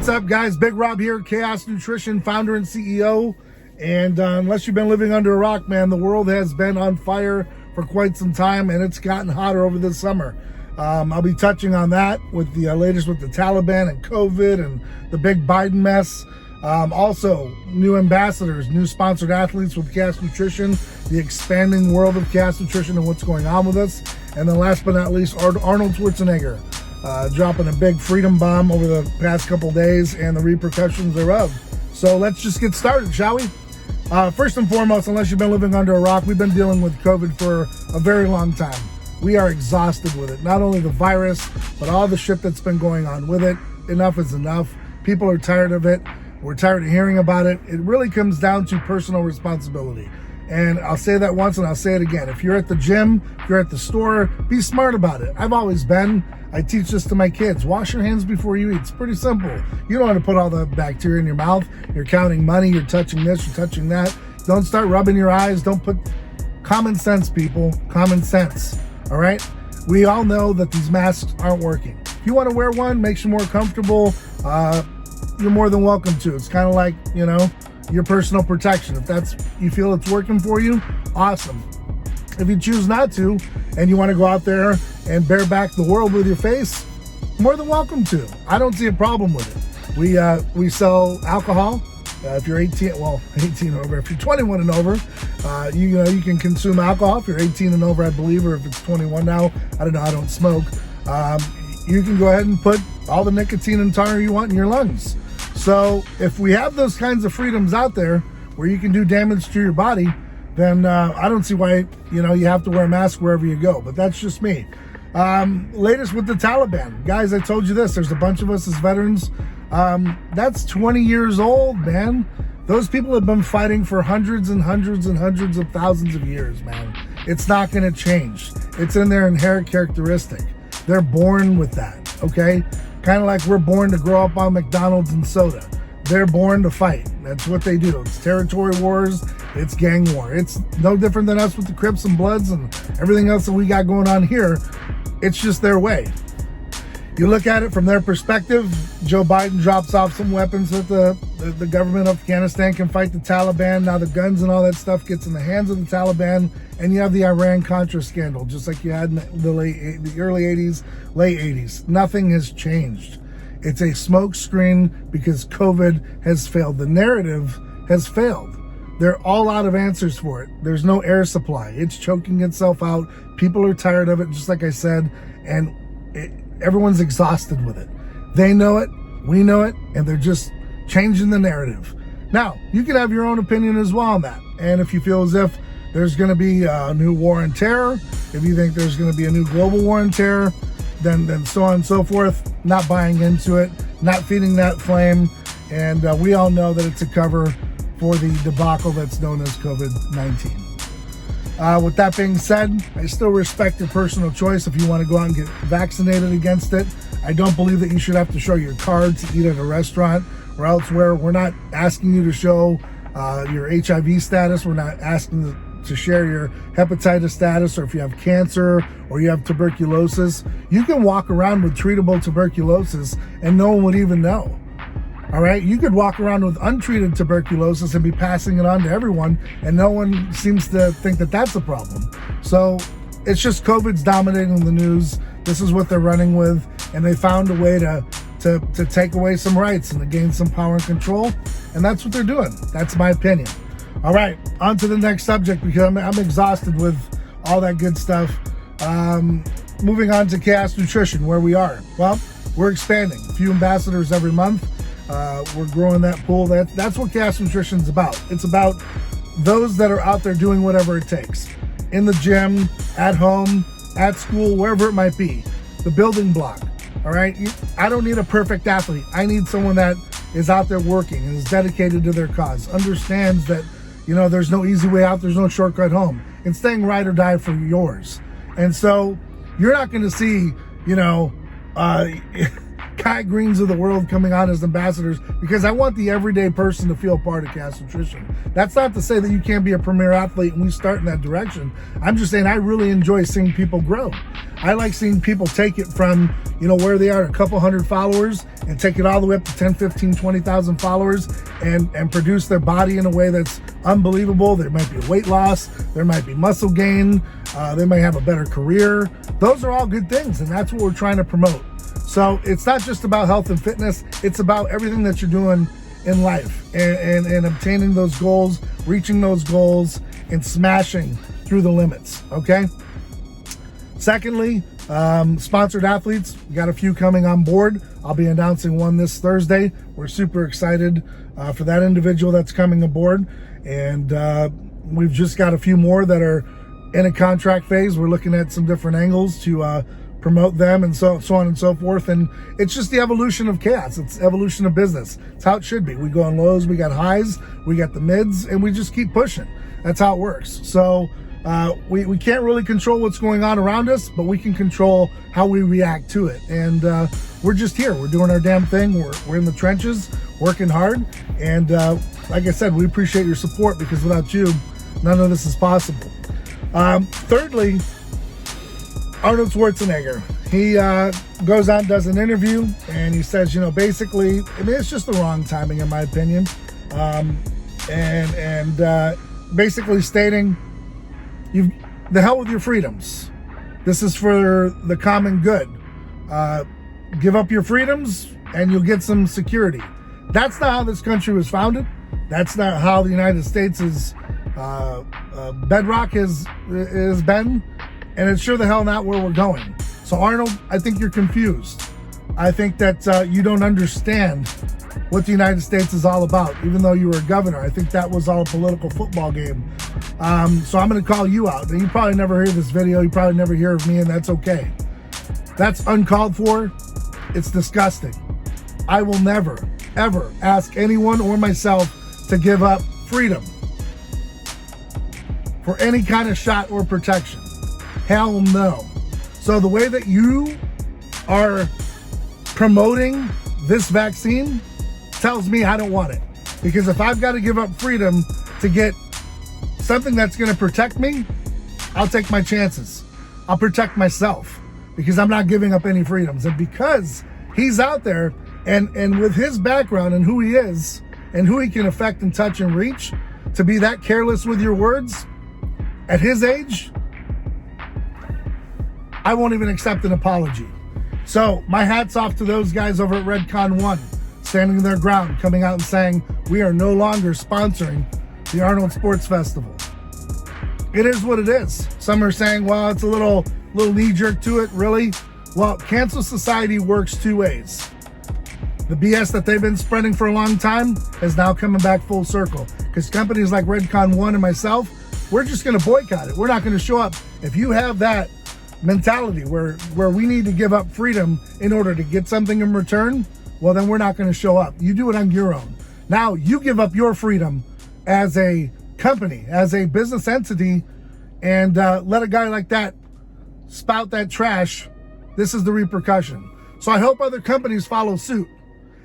What's up, guys? Big Rob here, Chaos Nutrition founder and CEO. And unless you've been living under a rock, man, the world has been on fire for quite some time, and it's gotten hotter over this summer. I'll be touching on that with the latest with the Taliban and COVID and the big Biden mess. Also, new ambassadors, new sponsored athletes with Chaos Nutrition, the expanding world of Chaos Nutrition and what's going on with us. And then last but not least, Arnold Schwarzenegger dropping a big freedom bomb over the past couple days and the repercussions thereof. So let's just get started, shall we? First and foremost, unless you've been living under a rock, we've been dealing with COVID for a very long time. We are exhausted with it. Not only the virus, but all the shit that's been going on with it. Enough is enough. People are tired of it. We're tired of hearing about it. It really comes down to personal responsibility. And I'll say that once and I'll say it again. If you're at the gym, if you're at the store, be smart about it. I've always been. I teach this to my kids. Wash your hands before you eat. It's pretty simple. You don't want to put all the bacteria in your mouth. You're counting money. You're touching this. You're touching that. Don't start rubbing your eyes. Don't put common sense, people. Common sense. All right? We all know that these masks aren't working. If you want to wear one, makes you more comfortable, you're more than welcome to. It's kind of like, your personal protection. If that's you feel it's working for you, awesome. If you choose not to and you want to go out there and bareback the world with your face, more than welcome to. I don't see a problem with it. We sell alcohol. If you're 18 and over. If you're 21 and over, you can consume alcohol. If you're 18 and over, I believe, or if it's 21 now, I don't know. I don't smoke. You can go ahead and put all the nicotine and tar you want in your lungs. So if we have those kinds of freedoms out there where you can do damage to your body, then I don't see why you have to wear a mask wherever you go. But that's just me. Latest with the Taliban, guys. I told you this. There's a bunch of us as veterans. That's 20 years old, man. Those people have been fighting for hundreds and hundreds and hundreds of thousands of years, man. It's not going to change. It's in their inherent characteristic. They're born with that, okay? Kind of like we're born to grow up on McDonald's and soda. They're born to fight. That's what they do. It's territory wars. It's gang war. It's no different than us with the Crips and Bloods and everything else that we got going on here. It's just their way. You look at it from their perspective. Joe Biden drops off some weapons that the government of Afghanistan can fight the Taliban. Now the guns and all that stuff gets in the hands of the Taliban, and you have the Iran-Contra scandal, just like you had in the early 80s, late 80s. Nothing has changed. It's a smoke screen because COVID has failed. The narrative has failed. They're all out of answers for it. There's no air supply. It's choking itself out. People are tired of it, just like I said, and everyone's exhausted with it. They know it, we know it, and they're just changing the narrative. Now, you can have your own opinion as well on that. And if you feel as if there's going to be a new war on terror, if you think there's going to be a new global war on terror, then so on and so forth, not buying into it, not feeding that flame. And we all know that it's a cover for the debacle that's known as COVID-19. With that being said, I still respect your personal choice if you want to go out and get vaccinated against it. I don't believe that you should have to show your card to eat at a restaurant or elsewhere. We're not asking you to show your HIV status. We're not asking to share your hepatitis status, or if you have cancer or you have tuberculosis. You can walk around with treatable tuberculosis and no one would even know. All right, you could walk around with untreated tuberculosis and be passing it on to everyone, and no one seems to think that that's a problem. So it's just COVID's dominating the news. This is what they're running with, and they found a way to take away some rights and to gain some power and control, and that's what they're doing. That's my opinion. All right, on to the next subject, because I'm exhausted with all that good stuff. Moving on to Chaos Nutrition, where we are. Well, we're expanding. A few ambassadors every month. We're growing that pool. That's what Chaos Nutrition is about. It's about those that are out there doing whatever it takes. In the gym, at home, at school, wherever it might be. The building block. All right? I don't need a perfect athlete. I need someone that is out there working and is dedicated to their cause. Understands that, there's no easy way out. There's no shortcut home. It's staying ride or die for yours. And so you're not going to see, Kai Greens of the world coming on as ambassadors, because I want the everyday person to feel part of Cast Nutrition. That's not to say that you can't be a premier athlete and we start in that direction. I'm just saying I really enjoy seeing people grow. I like seeing people take it from, where they are, a couple hundred followers, and take it all the way up to 10, 15, 20,000 followers and produce their body in a way that's unbelievable. There might be weight loss, there might be muscle gain, they might have a better career. Those are all good things, and that's what we're trying to promote. So it's not just about health and fitness, it's about everything that you're doing in life and obtaining those goals, reaching those goals, and smashing through the limits, okay? Secondly, sponsored athletes, we got a few coming on board. I'll be announcing one this Thursday. We're super excited for that individual that's coming aboard. And we've just got a few more that are in a contract phase. We're looking at some different angles to promote them and so on and so forth. And it's just the evolution of chaos. It's evolution of business. It's how it should be. We go on lows, we got highs, we got the mids, and we just keep pushing. That's how it works. So we can't really control what's going on around us, but we can control how we react to it. And we're just here. We're doing our damn thing. We're in the trenches, working hard. And like I said, we appreciate your support, because without you, none of this is possible. Thirdly, Arnold Schwarzenegger. He goes out and does an interview, and he says, basically, it's just the wrong timing, in my opinion. Basically stating, the hell with your freedoms. This is for the common good. Give up your freedoms and you'll get some security. That's not how this country was founded. That's not how the United States' bedrock has been. And it's sure the hell not where we're going. So Arnold, I think you're confused. I think that you don't understand what the United States is all about, even though you were a governor. I think that was all a political football game. So I'm going to call you out. And you probably never hear this video. You probably never hear of me, and that's okay. That's uncalled for. It's disgusting. I will never, ever ask anyone or myself to give up freedom for any kind of shot or protection. Hell no. So the way that you are promoting this vaccine tells me I don't want it. Because if I've got to give up freedom to get something that's going to protect me, I'll take my chances. I'll protect myself, because I'm not giving up any freedoms. And because he's out there and with his background and who he is and who he can affect and touch and reach, to be that careless with your words at his age, I won't even accept an apology. So my hat's off to those guys over at Redcon 1, standing their ground, coming out and saying, we are no longer sponsoring the Arnold Sports Festival. It is what it is. Some are saying, well, it's a little knee-jerk to it, really? Well, Cancel Society works two ways. The BS that they've been spreading for a long time is now coming back full circle, because companies like Redcon 1 and myself, we're just going to boycott it. We're not going to show up. If you have that mentality where we need to give up freedom in order to get something in return, well, then we're not going to show up. You do it on your own. Now you give up your freedom as a company, as a business entity, and let a guy like that spout that trash. This is the repercussion. So I hope other companies follow suit.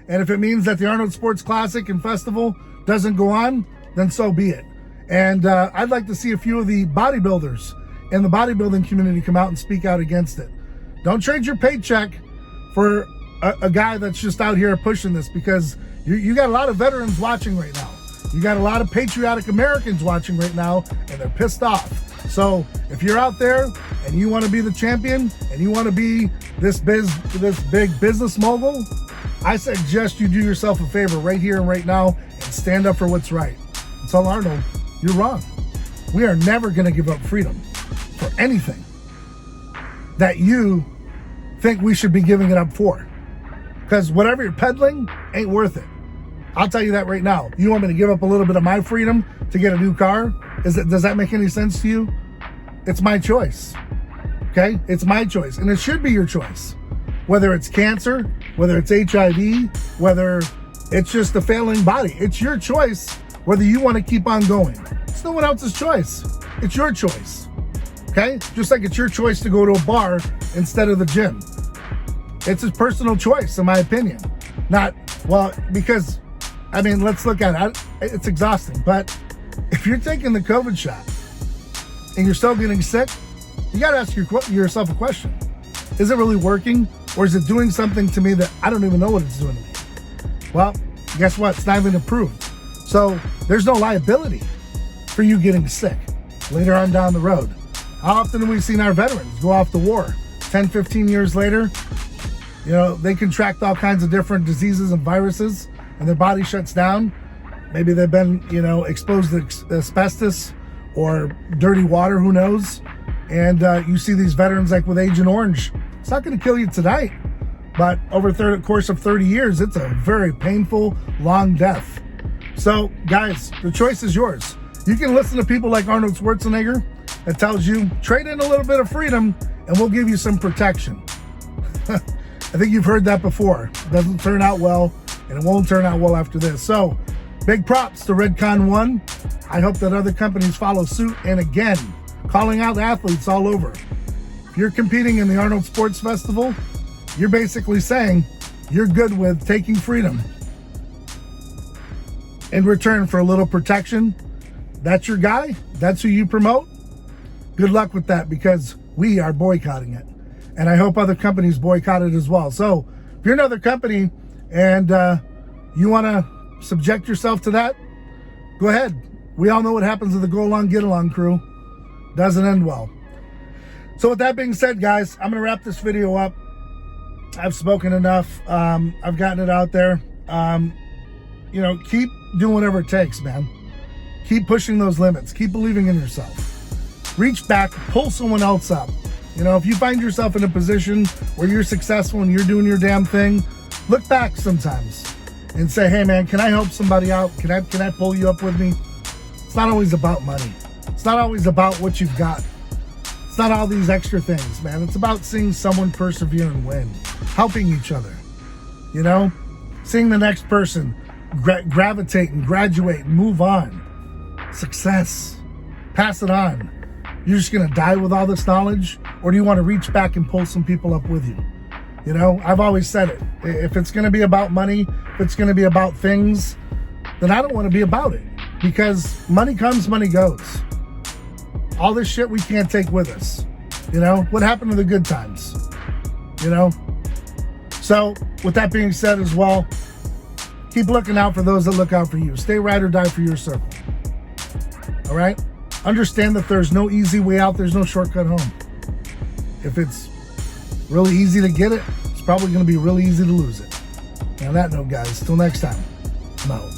And if it means that the Arnold Sports Classic and Festival doesn't go on, then so be it. And I'd like to see a few of the bodybuilders in the bodybuilding community come out and speak out against it. Don't trade your paycheck for a guy that's just out here pushing this, because you got a lot of veterans watching right now. You got a lot of patriotic Americans watching right now, and they're pissed off. So if you're out there and you want to be the champion and you want to be this big business mogul, I suggest you do yourself a favor right here and right now and stand up for what's right. And tell Arnold, you're wrong. We are never going to give up freedom for anything that you think we should be giving it up for. Because whatever you're peddling ain't worth it. I'll tell you that right now. You want me to give up a little bit of my freedom to get a new car? Does that make any sense to you? It's my choice. Okay? It's my choice. And it should be your choice. Whether it's cancer, whether it's HIV, whether it's just a failing body. It's your choice whether you want to keep on going. It's no one else's choice. It's your choice. Okay? Just like it's your choice to go to a bar instead of the gym. It's a personal choice, in my opinion. Not, well, because, I mean, let's look at it. It's exhausting. But if you're taking the COVID shot and you're still getting sick, you got to ask yourself a question. Is it really working? Or is it doing something to me that I don't even know what it's doing to me? Well, guess what? It's not even approved. So there's no liability for you getting sick later on down the road. How often have we seen our veterans go off to war? 10, 15 years later, you know, they contract all kinds of different diseases and viruses and their body shuts down. Maybe they've been, you know, exposed to asbestos or dirty water, who knows? And you see these veterans like with Agent Orange. It's not going to kill you tonight, but over the course of 30 years, it's a very painful, long death. So, guys, the choice is yours. You can listen to people like Arnold Schwarzenegger that tells you, trade in a little bit of freedom and we'll give you some protection. I think you've heard that before. It doesn't turn out well, and it won't turn out well after this. So, big props to Redcon 1. I hope that other companies follow suit. And again, calling out athletes all over. If you're competing in the Arnold Sports Festival, you're basically saying you're good with taking freedom in return for a little protection. That's your guy. That's who you promote. Good luck with that, because we are boycotting it. And I hope other companies boycott it as well. So if you're another company and you want to subject yourself to that, go ahead. We all know what happens to the Go Along, Get Along crew. Doesn't end well. So with that being said, guys, I'm going to wrap this video up. I've spoken enough. I've gotten it out there. You know, keep doing whatever it takes, man. Keep pushing those limits. Keep believing in yourself. Reach back, pull someone else up. You know, if you find yourself in a position where you're successful and you're doing your damn thing, look back sometimes and say, hey man, can I help somebody out? Can I pull you up with me? It's not always about money. It's not always about what you've got. It's not all these extra things, man. It's about seeing someone persevere and win, helping each other, you know, seeing the next person gravitate and graduate and move on. Success. Pass it on. You're just going to die with all this knowledge? Or do you want to reach back and pull some people up with you? You know, I've always said it. If it's going to be about money, if it's going to be about things, then I don't want to be about it. Because money comes, money goes. All this shit we can't take with us. You know, what happened to the good times? You know? So, with that being said as well, keep looking out for those that look out for you. Stay ride or die for your circle. All right? Understand that there's no easy way out. There's no shortcut home. If it's really easy to get it, it's probably going to be really easy to lose it. And on that note, guys, till next time, I'm out.